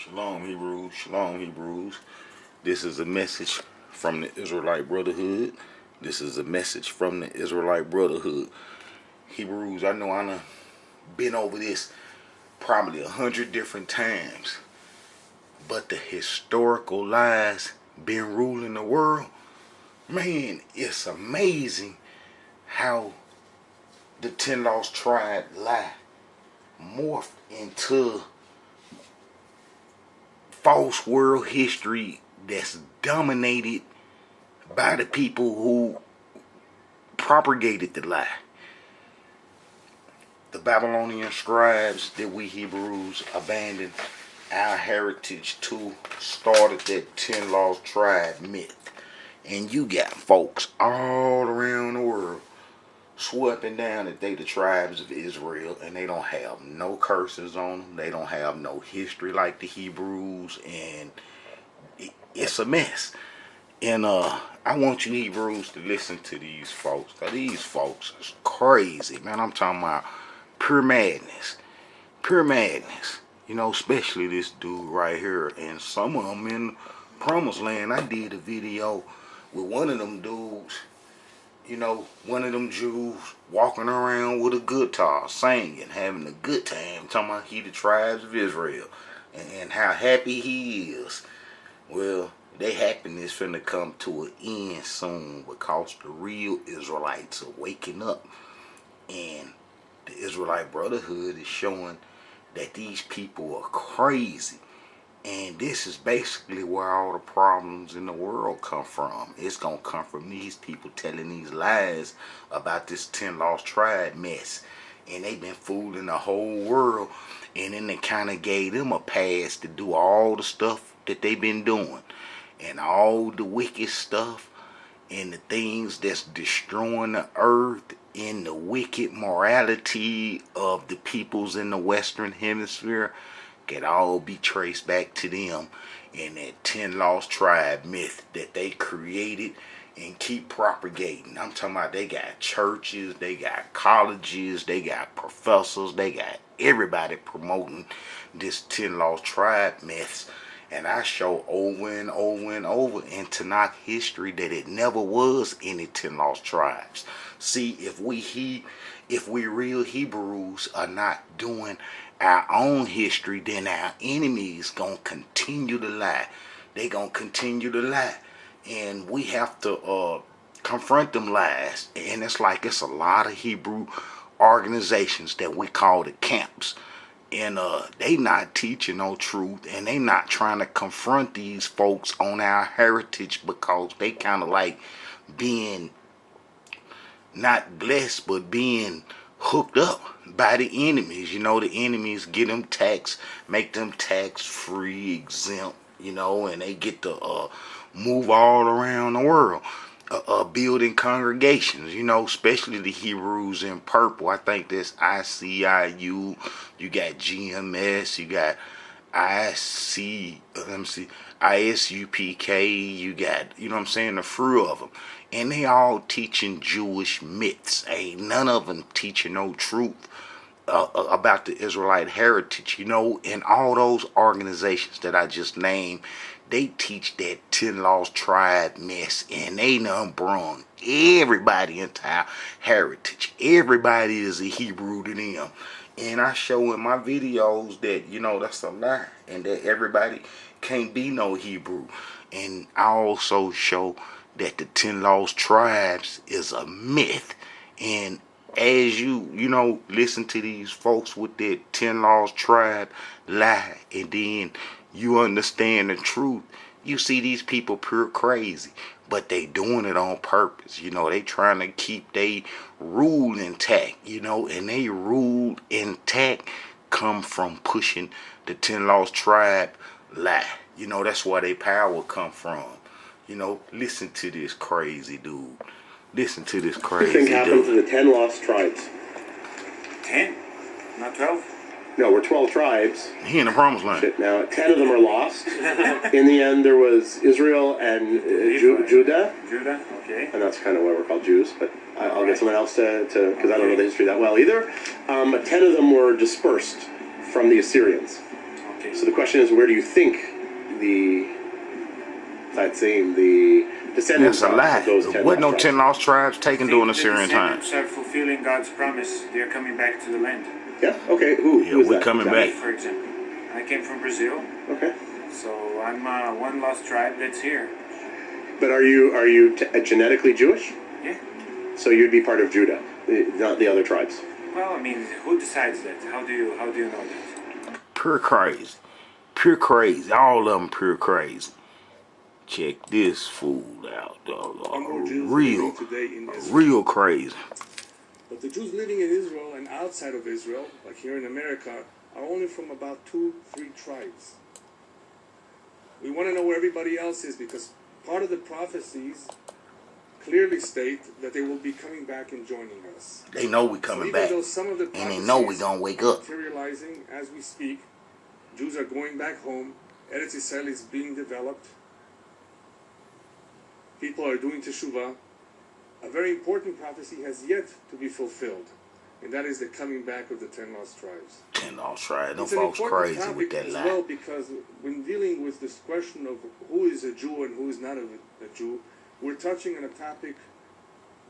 Shalom Hebrews, Shalom Hebrews. This is a message from the Israelite Brotherhood. This is a message from the Israelite Brotherhood. Hebrews, I know I've been over this probably 100 different times, but the historical lies been ruling the world. Man, it's amazing how the 10 lost tribe lie morphed into false world history that's dominated by the people who propagated the lie. The Babylonian scribes that we Hebrews abandoned our heritage to started that 10 lost tribe myth. And you got folks all around the world sweeping down that they the tribes of Israel, and they don't have no curses on them. They don't have no history like the Hebrews, and it's a mess. And I want you Hebrews to listen to these folks, because these folks is crazy, man. I'm talking about pure madness. Pure madness. You know, especially this dude right here, and some of them in Promised Land. I did a video with one of them dudes, you know, one of them Jews walking around with a guitar, singing, having a good time, talking about he the tribes of Israel and how happy he is. Well, their happiness finna come to an end soon, because the real Israelites are waking up, and the Israelite Brotherhood is showing that these people are crazy. And this is basically where all the problems in the world come from. It's going to come from these people telling these lies about this 10 lost tribe mess. And they've been fooling the whole world. And then they kind of gave them a pass to do all the stuff that they've been doing. And all the wicked stuff. And the things that's destroying the earth. And the wicked morality of the peoples in the Western Hemisphere can all be traced back to them and that 10 lost tribe myth that they created and keep propagating. I'm talking about they got churches, they got colleges, they got professors, they got everybody promoting this 10 lost tribe myths. And I show over and over and over in Tanakh history that it never was any 10 lost tribes. See, if we real Hebrews are not doing our own history, then our enemies gonna continue to lie. They gonna continue to lie, and we have to confront them lies. And it's like it's a lot of Hebrew organizations that we call the camps, and they not teaching no truth, and they not trying to confront these folks on our heritage, because they kind of like being not blessed, but being hooked up by the enemies. You know, the enemies get them tax, make them tax free, exempt, you know, and they get to move all around the world, building congregations, you know, especially the Hebrews in purple. I think that's ICIU, you got GMS, you got ISUPK, you got, you know what I'm saying, the few of them. And they all teaching Jewish myths. Ain't none of them teaching no truth about the Israelite heritage. You know, and all those organizations that I just named, they teach that 10 lost tribe mess, and they done brung everybody into our heritage. Everybody is a Hebrew to them. And I show in my videos that, you know, that's a lie, and that everybody can't be no Hebrew. And I also show that the 10 lost tribes is a myth. And as you know, listen to these folks with that 10 lost tribe lie, and then you understand the truth, you see these people pure crazy, but they doing it on purpose. You know, they trying to keep they rule intact, you know, and they rule intact come from pushing the 10 lost tribe lie. You know, that's where they power come from. You know, listen to this crazy dude. Listen to this crazy dude. What do you think happened to the 10 lost tribes? 10? Not 12? No, we're 12 tribes. He in the Promised Land. Shit, now 10 of them are lost. In the end, there was Israel and Judah. Judah, okay. And that's kind of why we're called Jews, but I'll get someone else to because I don't know the history that well either. But 10 of them were dispersed from the Assyrians. Okay. Okay. So the question is, where do you think the descendants That's a of lie. those There 10 wasn't lost no tribes? 10 lost tribes taken during the The Syrian time. descendants are fulfilling God's promise. They are coming back to the land. Yeah. Okay. Who? Yeah, Who is we're that? coming exactly? Me, back. for example. I came from Brazil, Okay. so I'm one lost tribe that's here. But are you genetically Jewish? Yeah. So you'd be part of Judah, not the other tribes. Well, I mean, who decides that? How do you know that? Pure crazy. Pure crazy. All of them pure crazy. Check this fool out, dog. Are more Jews living today in Israel. Real crazy. But the Jews living in Israel and outside of Israel, like here in America, are only from about 2-3 tribes. We want to know where everybody else is because part of the prophecies clearly state that they will be coming back and joining us. They know we So coming even back. though some of the And they know we prophecies gonna wake are up. materializing as we speak, Jews are going back home, Eretz Israel is being developed, people are doing teshuvah, a very important prophecy has yet to be fulfilled, and that is the coming back of the 10 lost tribes. 10 lost tribes. Them It's an folks important crazy with topic that as lie. well because when dealing with this question of who is a Jew and who is not a Jew, we're touching on a topic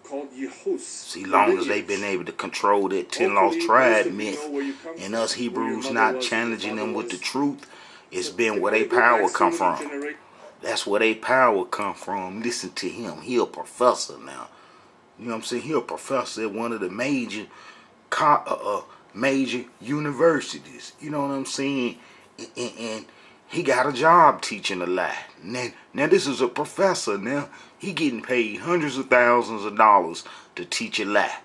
called Yehus. See, long as they've been able to control that 10 lost Hopefully, tribe most of you myth know where you come and from, us where your Hebrews mother not was, challenging your them father with the was. truth, it's So been they where kinda they go back power so come many from. generations. That's where they power come from. Listen to him. He a professor now. You know what I'm saying? He a professor at one of the major major universities. You know what I'm saying? And he got a job teaching a lie. Now this is a professor. Now he getting paid hundreds of thousands of dollars to teach a lie.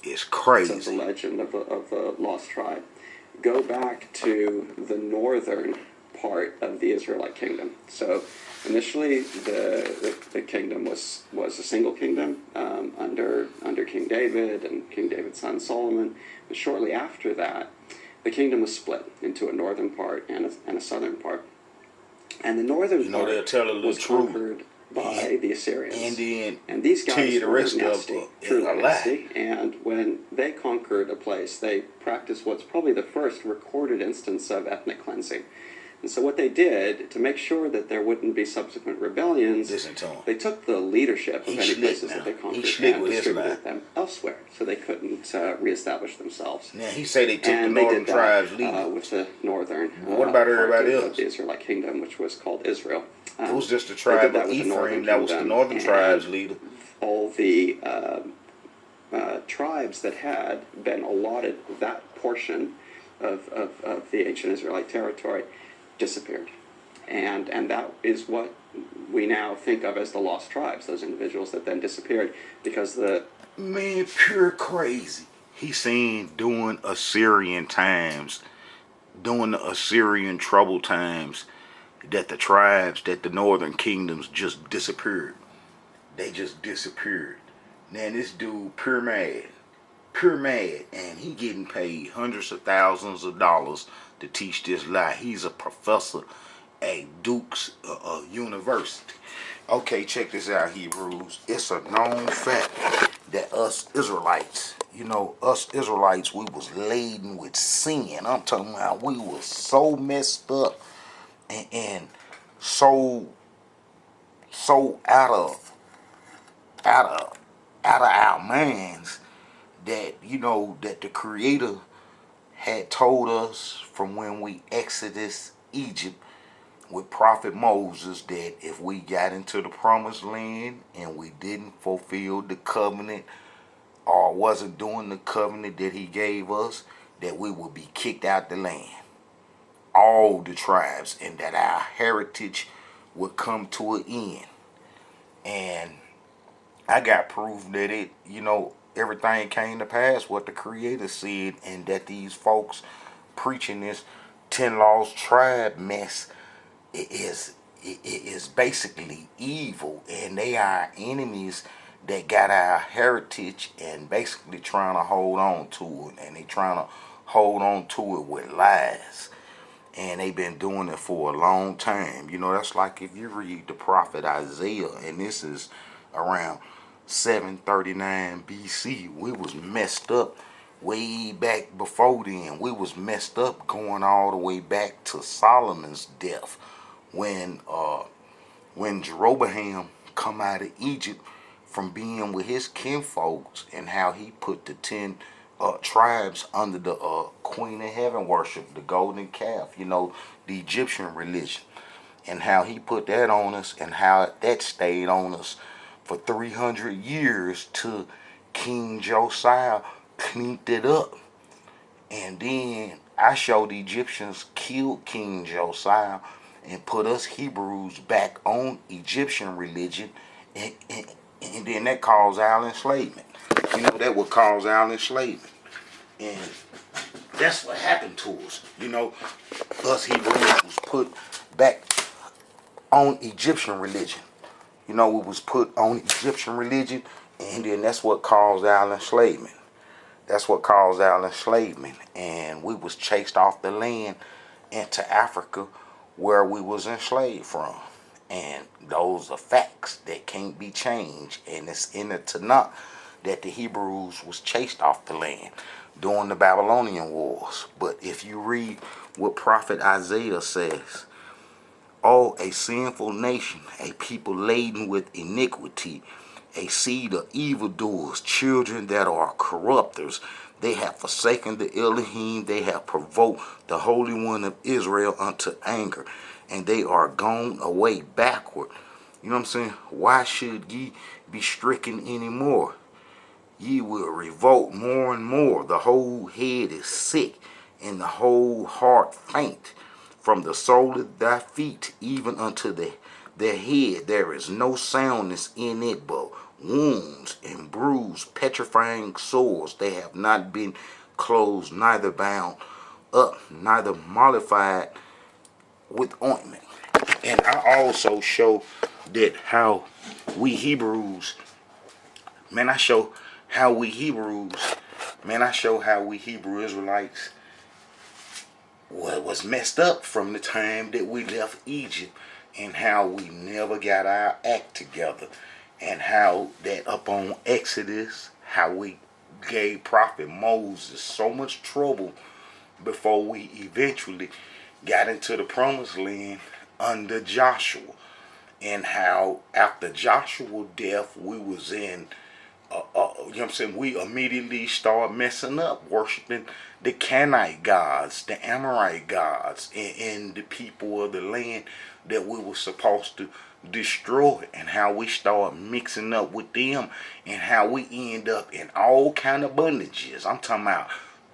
It's Of the crazy. legend of a lost tribe. Go back to the northern part of the Israelite kingdom. So initially, the kingdom was a single kingdom under King David and King David's son Solomon. But shortly after that, the kingdom was split into a northern part and a southern part. And the northern You know, they'll part tell a little was truth. conquered by the Assyrians. And these tell guys you the were rest of nasty, it is truly a lie. nasty. And when they conquered a place, they practiced what's probably the first recorded instance of ethnic cleansing. And so what they did, to make sure that there wouldn't be subsequent rebellions, Listen to him. they took the leadership of He any slick places now. that they He conquered slick and with his lie. distributed them elsewhere, so they couldn't reestablish themselves. Now he say they took And the they northern did that tribes leaders. with the northern What about everybody part else? of the Israelite kingdom, which was called Israel. It was just the They did tribe that of with the northern Ephraim that was the kingdom, northern and tribes leader. all the tribes that had been allotted that portion of the ancient Israelite territory disappeared. And that is what we now think of as the lost tribes, those individuals that then disappeared because the... Man, pure crazy. He's saying during Assyrian times, during the Assyrian trouble times, that the tribes, that the northern kingdoms just disappeared. They just disappeared. Now this dude pure mad, and he getting paid hundreds of thousands of dollars to teach this lie. He's a professor at Duke's University. Okay, check this out, Hebrews. It's a known fact that us Israelites, us Israelites, we was laden with sin. I'm talking about we was so messed up and so out of our minds that that the Creator had told us from when we exodus Egypt with Prophet Moses that if we got into the promised land and we didn't fulfill the covenant or wasn't doing the covenant that he gave us, that we would be kicked out the land. All the tribes, and that our heritage would come to an end. And I got proof that everything came to pass what the Creator said, and that these folks preaching this 10 lost tribe mess is basically evil, and they are enemies that got our heritage and basically trying to hold on to it, and they trying to hold on to it with lies. And they've been doing it for a long time. That's like if you read the prophet Isaiah, and this is around 739 BC. We was messed up way back before then. We was messed up going all the way back to Solomon's death when Jeroboam come out of Egypt from being with his kinfolks, and how he put the 10 tribes under the Queen of Heaven worship, the golden calf, the Egyptian religion, and how he put that on us, and how that stayed on us for 300 years till King Josiah cleaned it up. And then I showed the Egyptians killed King Josiah and put us Hebrews back on Egyptian religion, and then that caused our enslavement. That would cause our enslavement. And that's what happened to us. Us Hebrews was put back on Egyptian religion. We was put on Egyptian religion, and then that's what caused our enslavement. That's what caused our enslavement. And we was chased off the land into Africa, where we was enslaved from. And those are facts that can't be changed. And it's in the Tanakh that the Hebrews was chased off the land during the Babylonian Wars. But if you read what Prophet Isaiah says, "Oh, a sinful nation, a people laden with iniquity, a seed of evildoers, children that are corrupters. They have forsaken the Elohim, they have provoked the Holy One of Israel unto anger, and they are gone away backward." You know what I'm saying? "Why should ye be stricken anymore? Ye will revolt more and more. The whole head is sick, and the whole heart faint. From the sole of thy feet even unto their head, there is no soundness in it, but wounds and bruised, petrifying sores. They have not been closed, neither bound up, neither mollified with ointment." And I also show that how we Hebrews, I show how we Hebrew Israelites was messed up from the time that we left Egypt, and how we never got our act together, and how that up on Exodus, how we gave Prophet Moses so much trouble before we eventually got into the promised land under Joshua, and how after Joshua's death we was in we immediately start messing up, worshiping the Canaanite gods, the Amorite gods, and the people of the land that we were supposed to destroy, and how we start mixing up with them, and how we end up in all kind of bondages. I'm talking about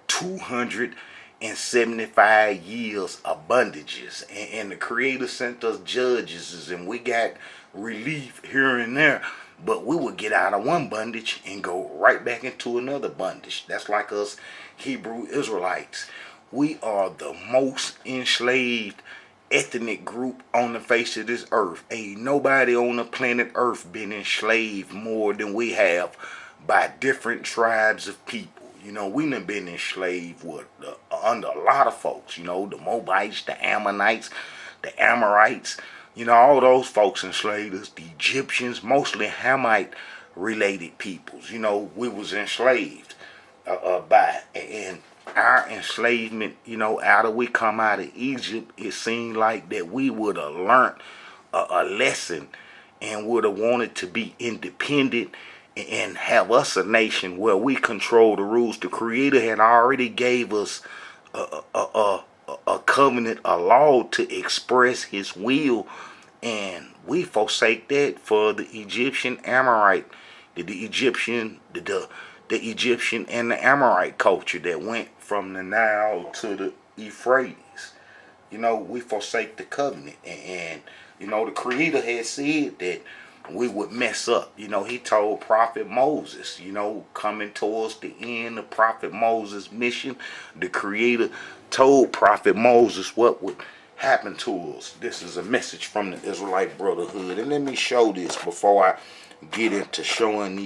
275 years of bondages, and the Creator sent us judges, and we got relief here and there. But we would get out of one bondage and go right back into another bondage. That's like us Hebrew Israelites. We are the most enslaved ethnic group on the face of this earth. Ain't nobody on the planet Earth been enslaved more than we have by different tribes of people. We done been enslaved under a lot of folks. The Moabites, the Ammonites, the Amorites. All those folks enslaved us. The Egyptians, mostly Hamite related peoples. We was enslaved by, and our enslavement, after we come out of Egypt, it seemed like that we would have learned a lesson, and would have wanted to be independent and have us a nation where we control the rules. The Creator had already gave us a covenant, a law to express His will, and we forsake that for the Egyptian Amorite, the Egyptian and the Amorite culture that went from the Nile to the Euphrates. We forsake the covenant, and the Creator had said that we would mess up. He told Prophet Moses, coming towards the end of Prophet Moses' mission, the Creator told Prophet Moses what would happen to us. This is a message from the Israelite Brotherhood. And let me show this before I get into showing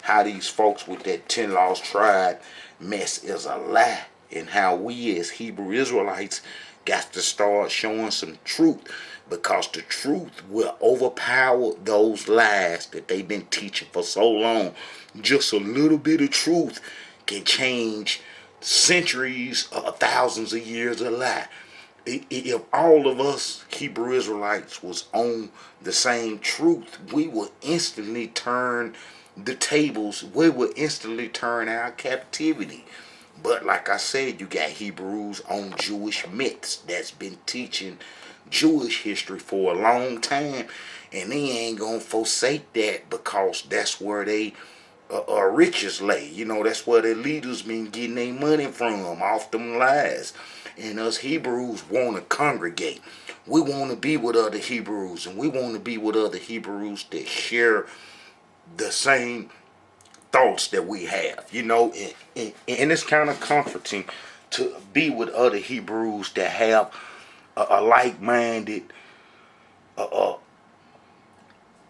how these folks with that 10 lost tribe mess is a lie, and how we as Hebrew Israelites got to start showing some truth, because the truth will overpower those lies that they've been teaching for so long. Just a little bit of truth can change centuries or thousands of years of life. If all of us Hebrew Israelites was on the same truth, we would instantly turn the tables. We would instantly turn our captivity. But like I said, you got Hebrews on Jewish myths that's been teaching Jewish history for a long time, and they ain't gonna forsake that because that's where they riches lay. You know, that's where the leaders been getting their money from, off them lies. And us Hebrews want to congregate. We want to be with other Hebrews, and we want to be with other Hebrews that share the same thoughts that we have. You know, and it's kind of comforting to be with other Hebrews that have a like-minded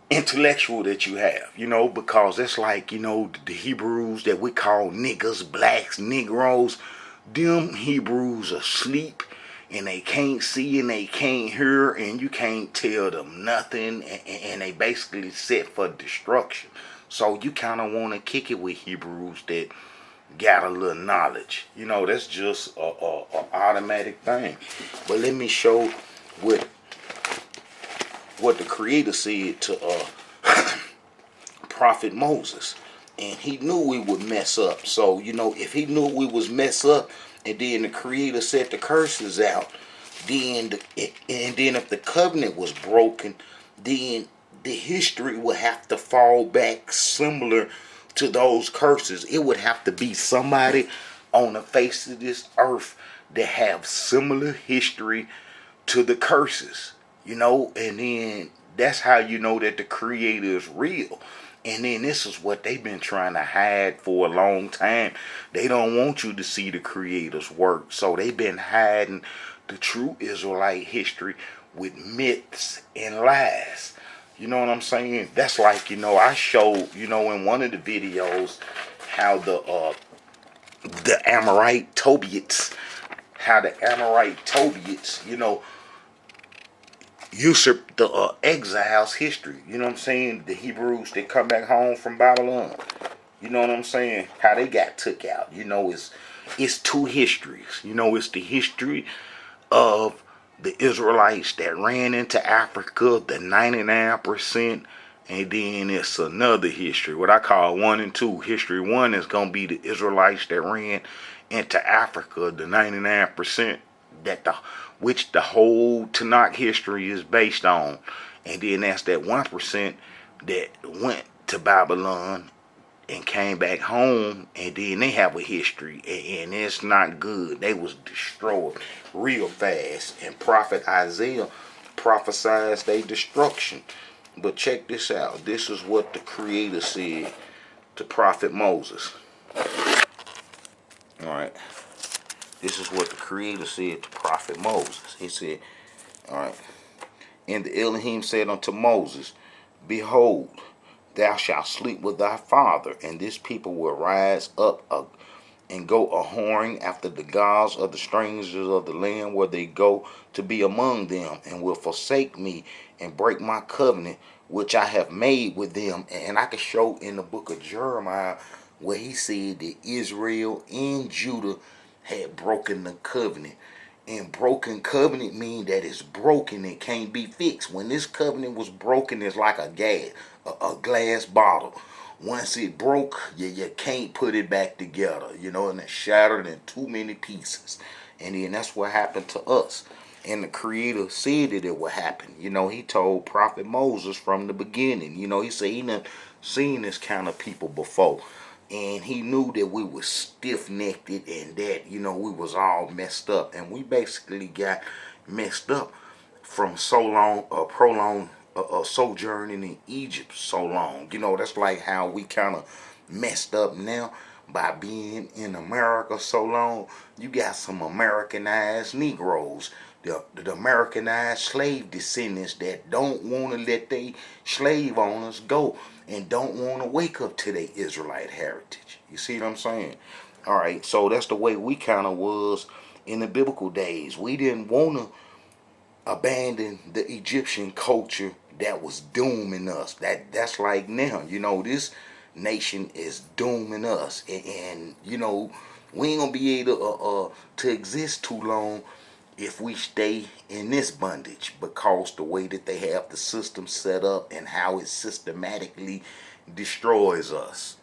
intellectual that you have, you know, because it's like, you know, the Hebrews that we call niggas, blacks, Negroes, them Hebrews are asleep and they can't see and they can't hear and you can't tell them nothing, and they basically set for destruction. So you kind of want to kick it with Hebrews that got a little knowledge. You know, that's just a automatic thing. But let me show what the Creator said to Prophet Moses. And he knew we would mess up. So, you know, if he knew we was mess up, and then the Creator set the curses out, then and then if the covenant was broken, then the history would have to fall back similar to those curses. It would have to be somebody on the face of this earth that have similar history to the curses, you know, and then that's how you know that the Creator is real. And then this is what they've been trying to hide for a long time. They don't want you to see the Creator's work, so they've been hiding the true Israelite history with myths and lies. You know what I'm saying? That's like, you know, I showed, you know, in one of the videos how the Amorite Tobiats, you know, usurped the exiles' history. You know what I'm saying? The Hebrews that come back home from Babylon. You know what I'm saying? How they got took out. You know, it's two histories. You know, it's the history of the Israelites that ran into Africa, the 99%, and then it's another history, what I call 1 and 2. History 1 is going to be the Israelites that ran into Africa, the 99%, which the whole Tanakh history is based on. And then that's that 1% that went to Babylon and came back home, and then they have a history, and it's not good. They was destroyed real fast, and Prophet Isaiah prophesies their destruction. But check this out. This is what the Creator said to Prophet Moses. Alright. This is what the Creator said to Prophet Moses. He said, alright, and the Elohim said unto Moses, behold, thou shalt sleep with thy father, and this people will rise up and go a whoring after the gods of the strangers of the land where they go to be among them, and will forsake me and break my covenant which I have made with them. And I can show in the book of Jeremiah where he said that Israel and Judah had broken the covenant. And broken covenant mean that it's broken and can't be fixed. When this covenant was broken, it's like a glass bottle. Once it broke, you can't put it back together, you know, and it's shattered in too many pieces. And then that's what happened to us. And the Creator said that it would happen. You know, he told Prophet Moses from the beginning. You know, he said he done seen this kind of people before. And he knew that we were stiff-necked and that, you know, we was all messed up. And we basically got messed up from prolonged sojourning in Egypt so long. You know, that's like how we kind of messed up now by being in America so long. You got some Americanized Negroes, the Americanized slave descendants that don't want to let their slave owners go and don't want to wake up to their Israelite heritage. You see what I'm saying? All right, so that's the way we kind of was in the biblical days. We didn't want to abandon the Egyptian culture that was dooming us. That's like now, you know, this nation is dooming us, and you know, we ain't gonna be able to exist too long if we stay in this bondage, because the way that they have the system set up and how it systematically destroys us.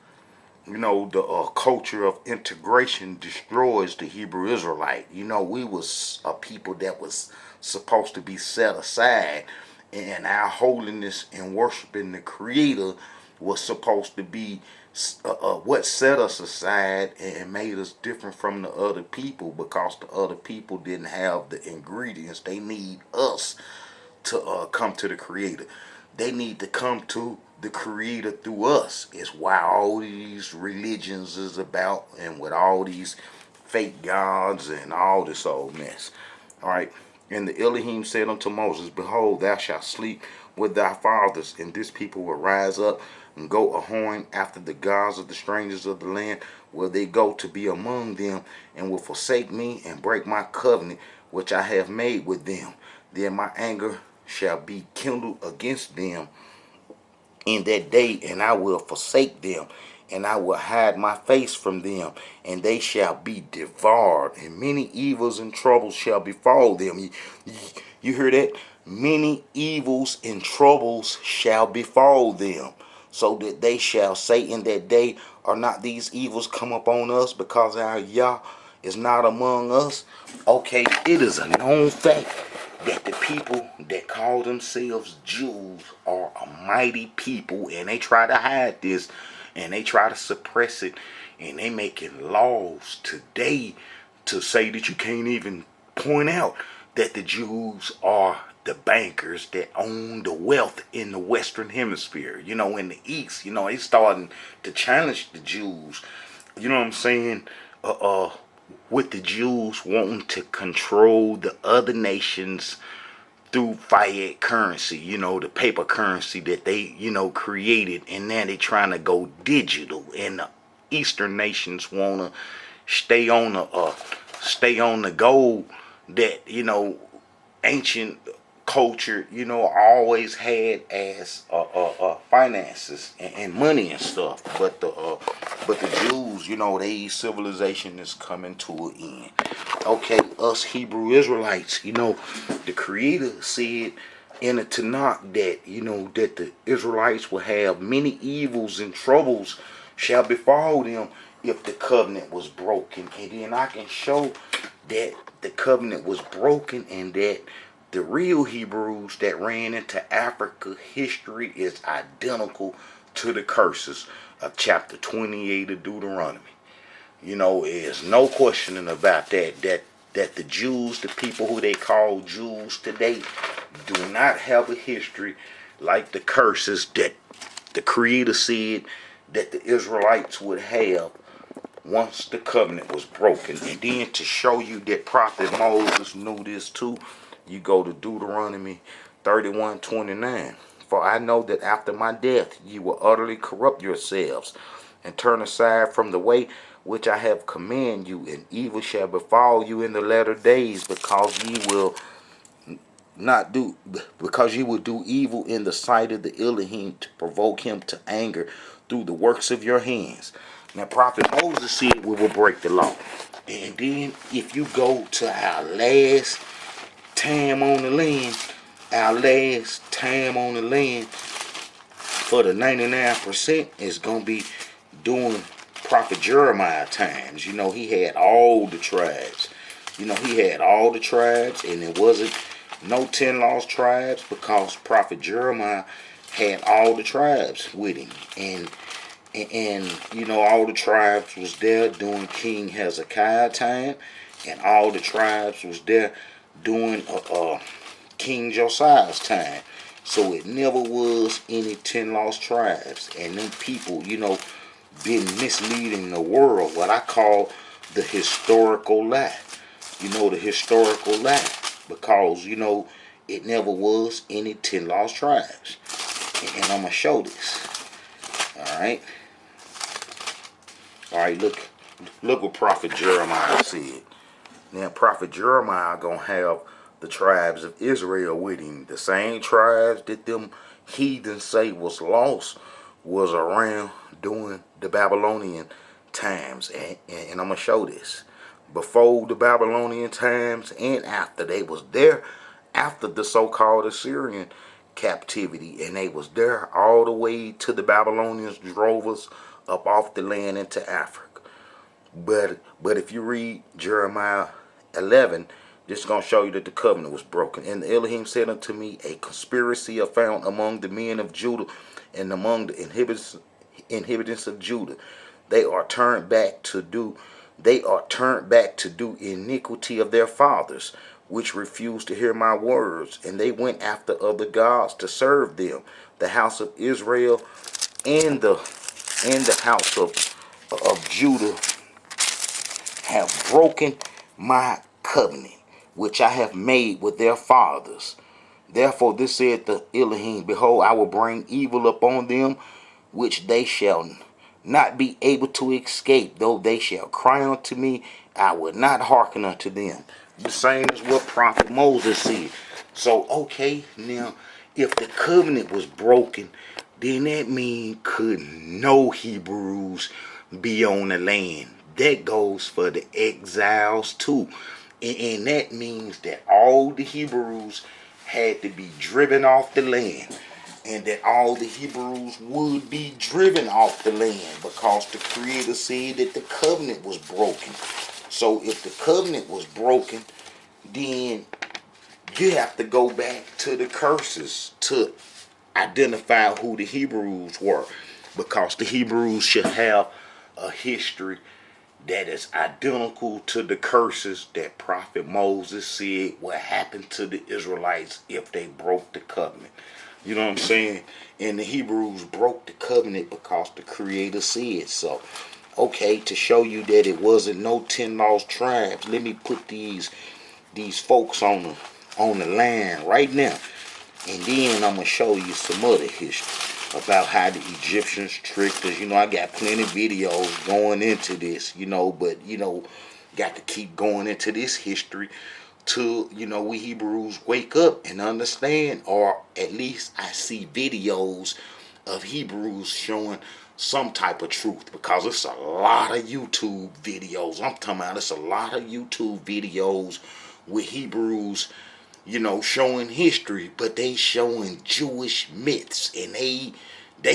You know, the culture of integration destroys the Hebrew Israelite. You know, we was a people that was supposed to be set aside, and our holiness and worshiping the Creator was supposed to be what set us aside and made us different from the other people, because the other people didn't have the ingredients they need us to come to the Creator. They need to come to the Creator through us. It's why all these religions is about, and with all these fake gods and all this old mess. All right. And the Elohim said unto Moses, Behold, thou shalt sleep with thy fathers, and this people will rise up and go a whoring after the gods of the strangers of the land, where they go to be among them, and will forsake me and break my covenant which I have made with them. Then my anger shall be kindled against them in that day, and I will forsake them, and I will hide my face from them, and they shall be devoured, and many evils and troubles shall befall them. You hear that? Many evils and troubles shall befall them, so that they shall say in that day, Are not these evils come upon us, because our Yah is not among us? Okay, it is a known fact that the people that call themselves Jews are a mighty people, and they try to hide this, and they try to suppress it, and they making laws today to say that you can't even point out that the Jews are the bankers that own the wealth in the Western Hemisphere. You know, in the East, you know, they starting to challenge the Jews. You know what I'm saying? With the Jews wanting to control the other nations through fiat currency, you know, the paper currency that they, you know, created, and now they trying to go digital, and the Eastern nations wanna stay on the gold that, you know, ancient culture, you know, always had as finances and money and stuff. But the Jews, you know, their civilization is coming to an end. Okay, us Hebrew Israelites, you know, the Creator said in the Tanakh that, you know, that the Israelites will have many evils and troubles shall befall them if the covenant was broken. And then I can show that the covenant was broken, and that the real Hebrews that ran into Africa history is identical to the curses of chapter 28 of Deuteronomy. You know, there's no questioning about that the Jews, the people who they call Jews today, do not have a history like the curses that the Creator said that the Israelites would have once the covenant was broken. And then to show you that Prophet Moses knew this too, you go to Deuteronomy 31:29. For I know that after my death ye will utterly corrupt yourselves, and turn aside from the way which I have commanded you, and evil shall befall you in the latter days, because ye will do evil in the sight of the Elohim, to provoke him to anger through the works of your hands. Now, Prophet Moses said we will break the law. And then if you go to our last time on the land, for the 99% is going to be doing Prophet Jeremiah times. You know, he had all the tribes. And it wasn't no 10 lost tribes, because Prophet Jeremiah had all the tribes with him. And you know, all the tribes was there during King Hezekiah time, and all the tribes was there during King Josiah's time. So it never was any 10 lost tribes. And them people, you know, been misleading the world, what I call the historical lie. You know, the historical lie. Because, you know, it never was any 10 lost tribes. And I'm going to show this. Alright? Alright, look what Prophet Jeremiah said. Now, Prophet Jeremiah going to have the tribes of Israel with him. The same tribes that them heathens say was lost was around during the Babylonian times, and I'm gonna show this. Before the Babylonian times and after, they was there after the so-called Assyrian captivity, and they was there all the way to the Babylonians drove us up off the land into Africa. But if you read Jeremiah 11, this is going to show you that the covenant was broken. And the Elohim said unto me, a conspiracy are found among the men of Judah and among the inhabitants of Judah. They are turned back to do iniquity of their fathers, which refused to hear my words, and they went after other gods to serve them. The house of Israel and the house of Judah have broken my covenant, which I have made with their fathers. Therefore this saith the Elohim, behold, I will bring evil upon them, which they shall not be able to escape. Though they shall cry unto me, I will not hearken unto them. The same as what Prophet Moses said. So, okay, now, if the covenant was broken, then that means could no Hebrews be on the land. That goes for the exiles too. And that means that all the Hebrews had to be driven off the land. And that all the Hebrews would be driven off the land because the Creator said that the covenant was broken. So if the covenant was broken, then you have to go back to the curses to identify who the Hebrews were, because the Hebrews should have a history that is identical to the curses that Prophet Moses said would happen to the Israelites if they broke the covenant. You know what I'm saying? And the Hebrews broke the covenant because the Creator said so. Okay, to show you that it wasn't no 10 lost tribes, let me put these folks on the land right now. And then I'm going to show you some other history about how the Egyptians tricked us. I got plenty of videos going into this, but, got to keep going into this history till, we Hebrews wake up and understand, or at least I see videos of Hebrews showing some type of truth, because it's a lot of YouTube videos. I'm talking about it's a lot of YouTube videos with Hebrews, showing history, but they showing Jewish myths, and they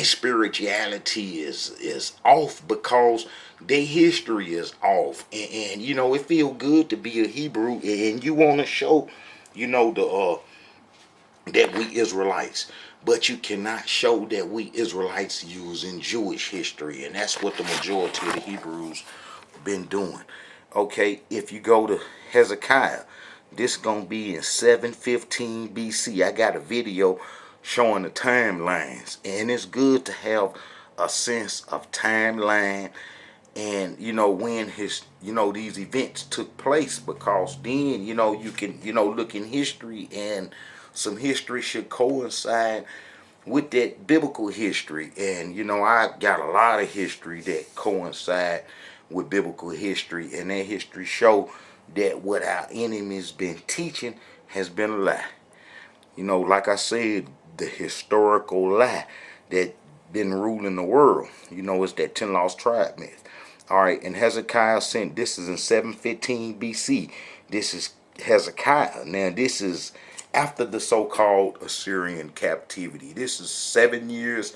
spirituality is off because their history is off, and it feel good to be a Hebrew, and you want to show, that we Israelites, but you cannot show that we Israelites using Jewish history, and that's what the majority of the Hebrews been doing. Okay, if you go to Hezekiah, this gonna be in 715 BC. I got a video showing the timelines, and it's good to have a sense of timeline and when these events took place, because then you can look in history, and some history should coincide with that biblical history. And I got a lot of history that coincide with biblical history, and that history show that what our enemies been teaching has been a lie. Like I said, the historical lie that been ruling the world, is that 10 lost tribe myth. Alright, and Hezekiah sent, this is in 715 BC. This is Hezekiah. Now this is after the so-called Assyrian captivity. This is 7 years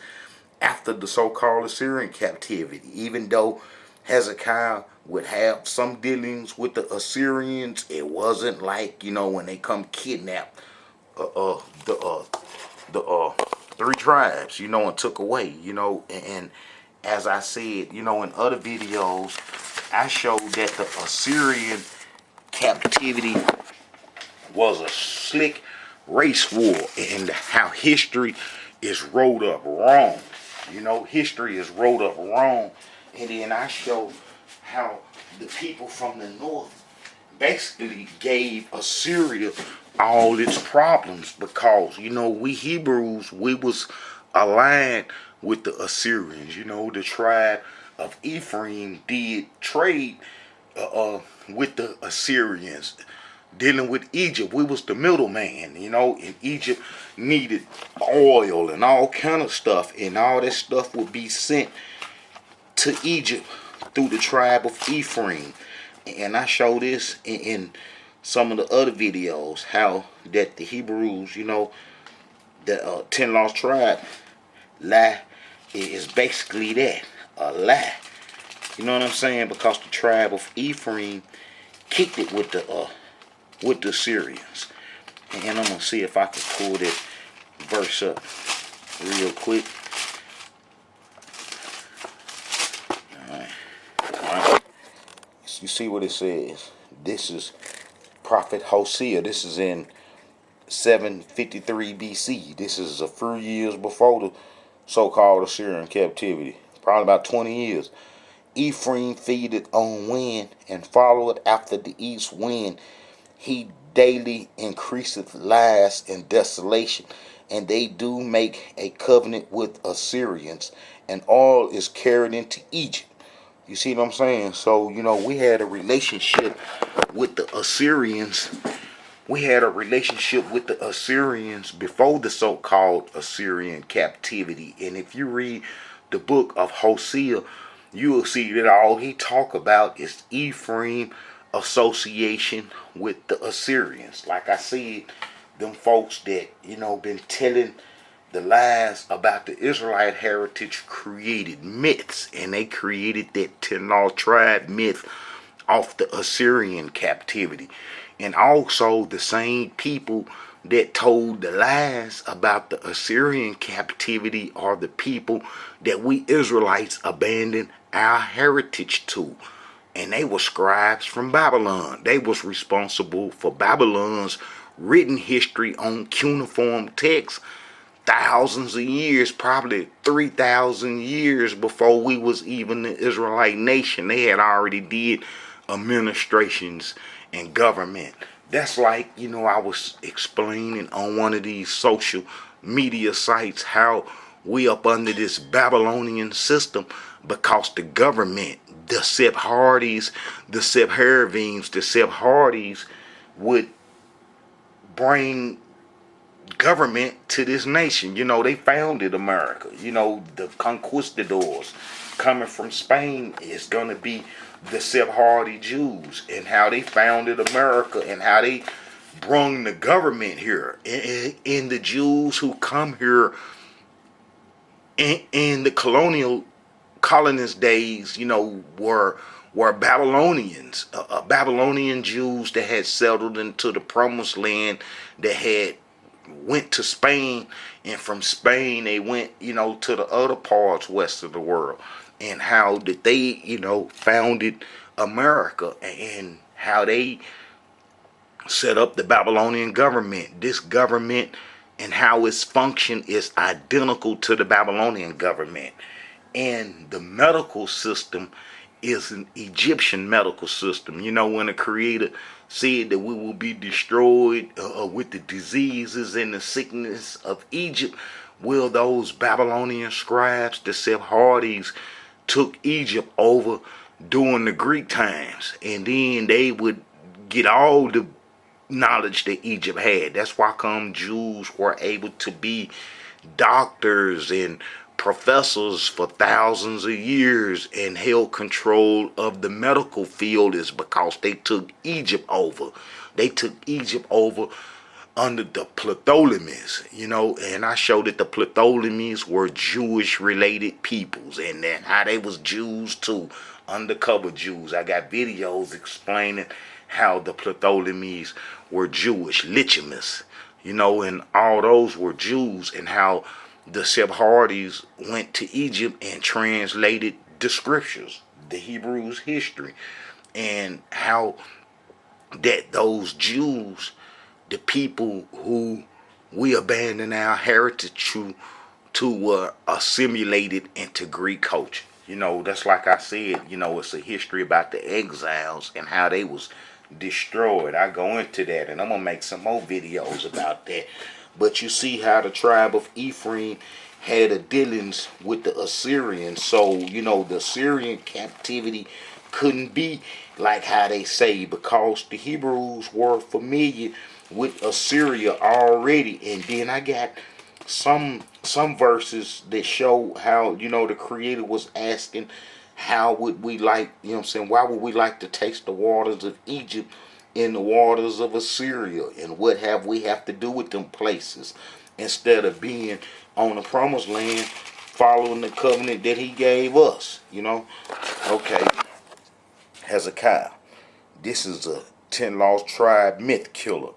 after the so-called Assyrian captivity. Even though Hezekiah would have some dealings with the Assyrians, it wasn't like, when they come kidnap the three tribes, and took away, and as I said, in other videos, I showed that the Assyrian captivity was a slick race war, and how history is wrote up wrong. History is wrote up wrong. And then I showed how the people from the north basically gave Assyria all its problems, because we Hebrews, we was aligned with the Assyrians. The tribe of Ephraim did trade with the Assyrians dealing with Egypt. We was the middleman, you know, and Egypt needed oil and all kind of stuff, and all that stuff would be sent to Egypt through the tribe of Ephraim. And I show this in some of the other videos, how that the Hebrews, you know, the 10 lost tribe lie is basically that, a lie. You know what I'm saying? Because the tribe of Ephraim kicked it with the Assyrians. And I'm gonna see if I can pull that verse up real quick. Alright. You see what it says? This is Prophet Hosea. This is in 753 BC. This is a few years before the so-called Assyrian captivity. Probably about 20 years. Ephraim feedeth on wind, and followeth after the east wind. He daily increaseth lies and desolation, and they do make a covenant with Assyrians, and all is carried into Egypt. You see what I'm saying? So, you know, we had a relationship with the Assyrians. We had a relationship with the Assyrians before the so-called Assyrian captivity. And if you read the book of Hosea, you will see that all he talk about is Ephraim association with the Assyrians. Like I said, them folks that, you know, been telling the lies about the Israelite heritage created myths, and they created that 10 lost tribe myth off the Assyrian captivity. And also the same people that told the lies about the Assyrian captivity are the people that we Israelites abandoned our heritage to. And they were scribes from Babylon. They was responsible for Babylon's written history on cuneiform texts thousands of years, probably 3,000 years before we was even the Israelite nation. They had already did administrations and government. That's like, you know, I was explaining on one of these social media sites how we up under this Babylonian system because the government, the Sephardies, the Sepharvims, the Sephardis would bring government to this nation. You know, they founded America. You know, the conquistadors coming from Spain is going to be the Sephardi Jews, and how they founded America and how they brung the government here. And the Jews who come here in the colonial colonist days, you know, were Babylonians, Babylonian Jews that had settled into the promised land, that had went to Spain, and from Spain they went, you know, to the other parts west of the world, and how that they, you know, founded America, and how they set up the Babylonian government. This government and how its function is identical to the Babylonian government. And the medical system is an Egyptian medical system. You know, when the Creator said that we will be destroyed with the diseases and the sickness of Egypt, well, those Babylonian scribes, the Sephardis, took Egypt over during the Greek times, and then they would get all the knowledge that Egypt had. That's why come Jews were able to be doctors and professors for thousands of years and held control of the medical field, is because they took Egypt over. They took Egypt over under the Ptolemies, you know, and I showed that the Ptolemies were Jewish related peoples, and then how they was Jews too, undercover Jews. I got videos explaining how the Ptolemies were Jewish, Lichamus, you know, and all those were Jews, and how the Sephardis went to Egypt and translated the scriptures, the Hebrews' history, and how that those Jews, the people who we abandoned our heritage to were assimilated into Greek culture. You know, that's like I said, you know, it's a history about the exiles and how they was destroyed. I go into that, and I'm going to make some more videos about that. But you see how the tribe of Ephraim had a dealings with the Assyrians. So, you know, the Assyrian captivity couldn't be like how they say, because the Hebrews were familiar with Assyria already. And then I got some verses that show how, the Creator was asking, how would we like, why would we like to taste the waters of Egypt in the waters of Assyria, and what we have to do with them places, instead of being on the promised land following the covenant that he gave us. Okay, Hezekiah. This is a 10 lost tribe myth killer.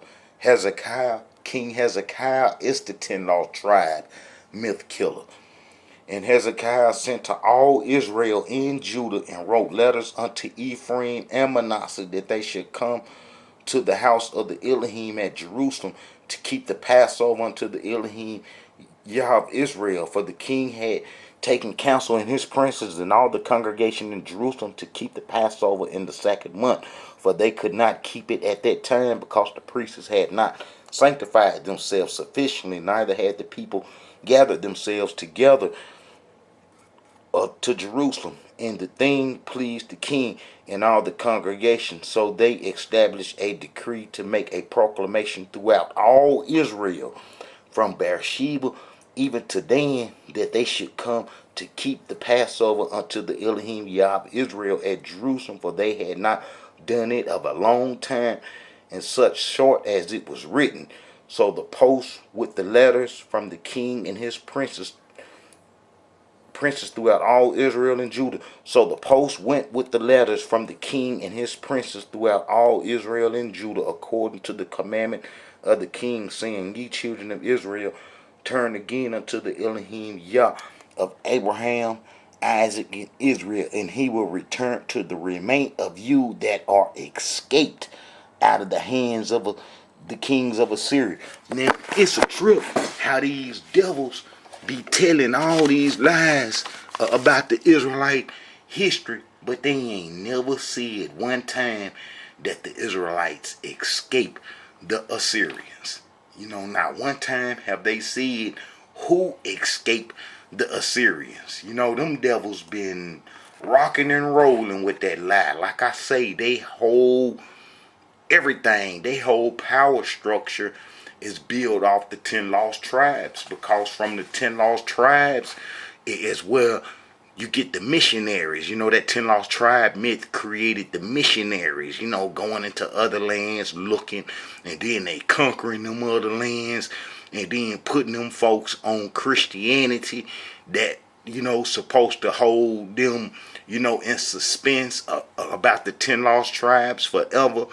King Hezekiah is the 10 lost tribe myth killer. And Hezekiah sent to all Israel and Judah and wrote letters unto Ephraim and Manasseh that they should come to the house of the Elohim at Jerusalem to keep the Passover unto the Elohim Yah of Israel. For the king had taken counsel in his princes and all the congregation in Jerusalem to keep the Passover in the second month. For they could not keep it at that time, because the priests had not sanctified themselves sufficiently, neither had the people gathered themselves together to Jerusalem. And the thing pleased the king and all the congregation. So they established a decree to make a proclamation throughout all Israel, from Beersheba even to Dan, that they should come to keep the Passover unto the Elohim Yah of Israel at Jerusalem, for they had not done it of a long time, and such short as it was written. So the post with the letters from the king and his princes throughout all Israel and Judah. So the post went with the letters from the king and his princes throughout all Israel and Judah, according to the commandment of the king, saying, Ye children of Israel, turn again unto the Elohim Yah of Abraham, Isaac, and Israel, and he will return to the remain of you that are escaped out of the hands of the kings of Assyria. Now, it's a trip how these devils be telling all these lies about the Israelite history, but they ain't never said one time that the Israelites escaped the Assyrians. Not one time have they said who escaped the Assyrians. Them devils been rocking and rolling with that lie. Like I say, they hold everything. They whole power structure is built off the 10 lost tribes, because from the 10 lost tribes is where you get the missionaries. That 10 lost tribe myth created the missionaries, going into other lands looking, and then they conquering them other lands, and then putting them folks on Christianity that, supposed to hold them, in suspense about the 10 lost tribes forever.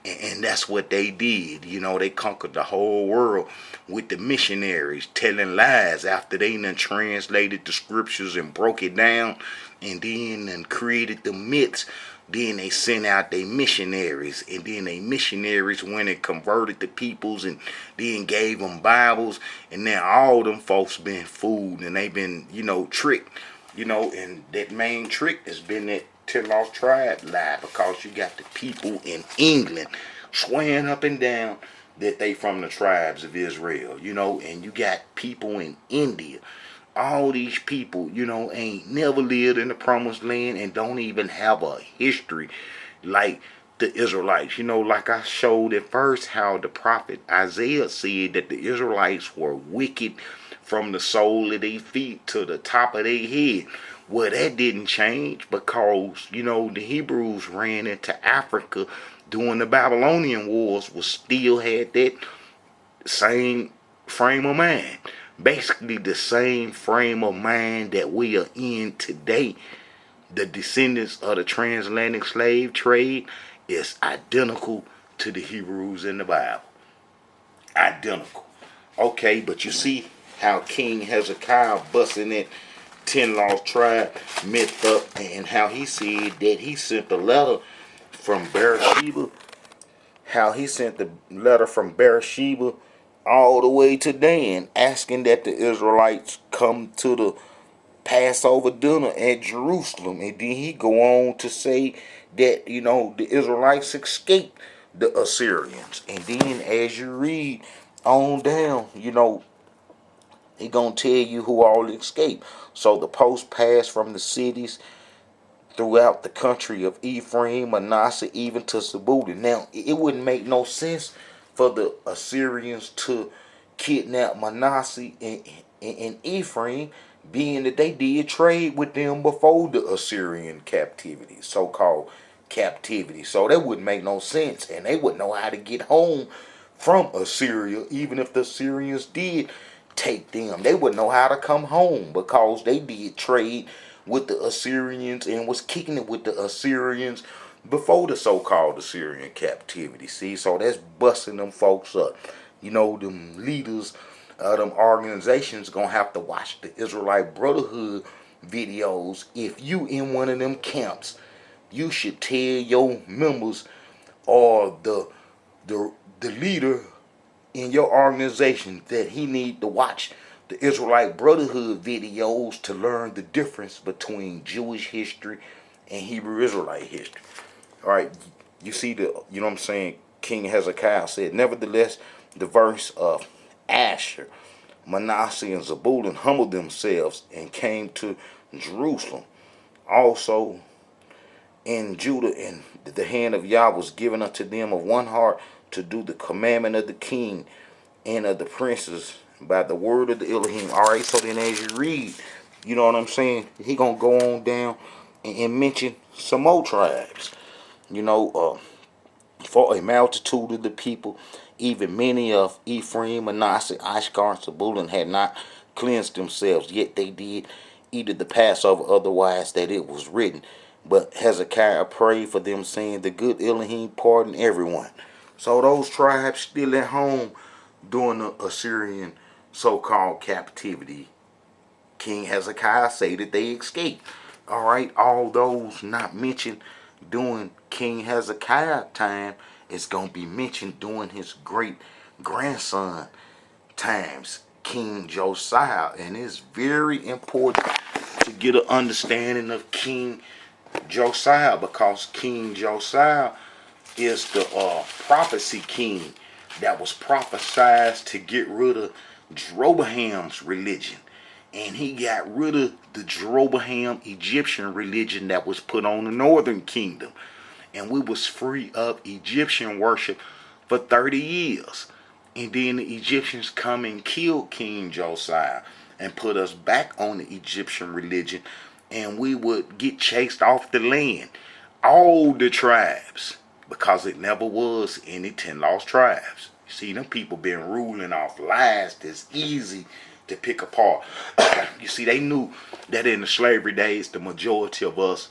And that's what they did. They conquered the whole world with the missionaries telling lies after they done translated the scriptures and broke it down, and then created the myths. Then they sent out their missionaries, and then they missionaries went and converted the peoples, and then gave them Bibles, and now all them folks been fooled, and they been, tricked, and that main trick has been that 10 lost tribe lie, because you got the people in England swearing up and down that they from the tribes of Israel, and you got people in India. All these people, ain't never lived in the promised land and don't even have a history like the Israelites. Like I showed at first, how the prophet Isaiah said that the Israelites were wicked from the sole of their feet to the top of their head. Well, that didn't change, because, the Hebrews ran into Africa during the Babylonian Wars, was still had that same frame of mind. Basically the same frame of mind that we are in today. The descendants of the transatlantic slave trade is identical to the Hebrews in the Bible. Identical. Okay, but you see how King Hezekiah busting that 10 lost tribe myth up, and how he said that he sent a letter from Beersheba. How he sent the letter from Beersheba all the way to Dan, asking that the Israelites come to the Passover dinner at Jerusalem. And then he go on to say that, the Israelites escaped the Assyrians. And then as you read on down, he gonna tell you who all escaped. So the post passed from the cities throughout the country of Ephraim, Manasseh, even to Zebulun. Now, it wouldn't make no sense for the Assyrians to kidnap Manasseh and Ephraim, being that they did trade with them before the Assyrian captivity, so-called captivity. So that wouldn't make no sense, and they wouldn't know how to get home from Assyria, even if the Assyrians did take them. They wouldn't know how to come home because they did trade with the Assyrians and was kicking it with the Assyrians before the so-called Assyrian captivity. See, so that's busting them folks up. You know, them leaders of them organizations gonna have to watch the Israelite Brotherhood videos. If you in one of them camps, you should tell your members or the leader in your organization that he need to watch the Israelite Brotherhood videos to learn the difference between Jewish history and Hebrew Israelite history. All right, you see you know what I'm saying? King Hezekiah said, nevertheless, the verse of Asher, Manasseh, and Zebulun humbled themselves and came to Jerusalem. Also, in Judah, and the hand of Yah was given unto them of one heart to do the commandment of the king and of the princes by the word of the Elohim. All right, so then as you read, you know what I'm saying, he gonna go on down and mention some more tribes. You know, for a multitude of the people, even many of Ephraim, Manasseh, Ashkar, and Zebulun had not cleansed themselves, yet they did eat of the Passover, otherwise that it was written. But Hezekiah prayed for them, saying, the good Elohim pardon everyone. So those tribes still at home during the Assyrian so-called captivity, King Hezekiah say that they escaped. All right, all those not mentioned during King Hezekiah time is going to be mentioned during his great grandson times, King Josiah. And it's very important to get an understanding of King Josiah, because King Josiah is the prophecy king that was prophesied to get rid of Jeroboam's religion. And he got rid of the Jeroboam Egyptian religion that was put on the northern kingdom. And we was free of Egyptian worship for 30 years. And then the Egyptians come and killed King Josiah and put us back on the Egyptian religion. And we would get chased off the land. All the tribes, because it never was any 10 lost tribes. You see, them people been ruling off lies that's easy to pick apart. You see, they knew that in the slavery days, the majority of us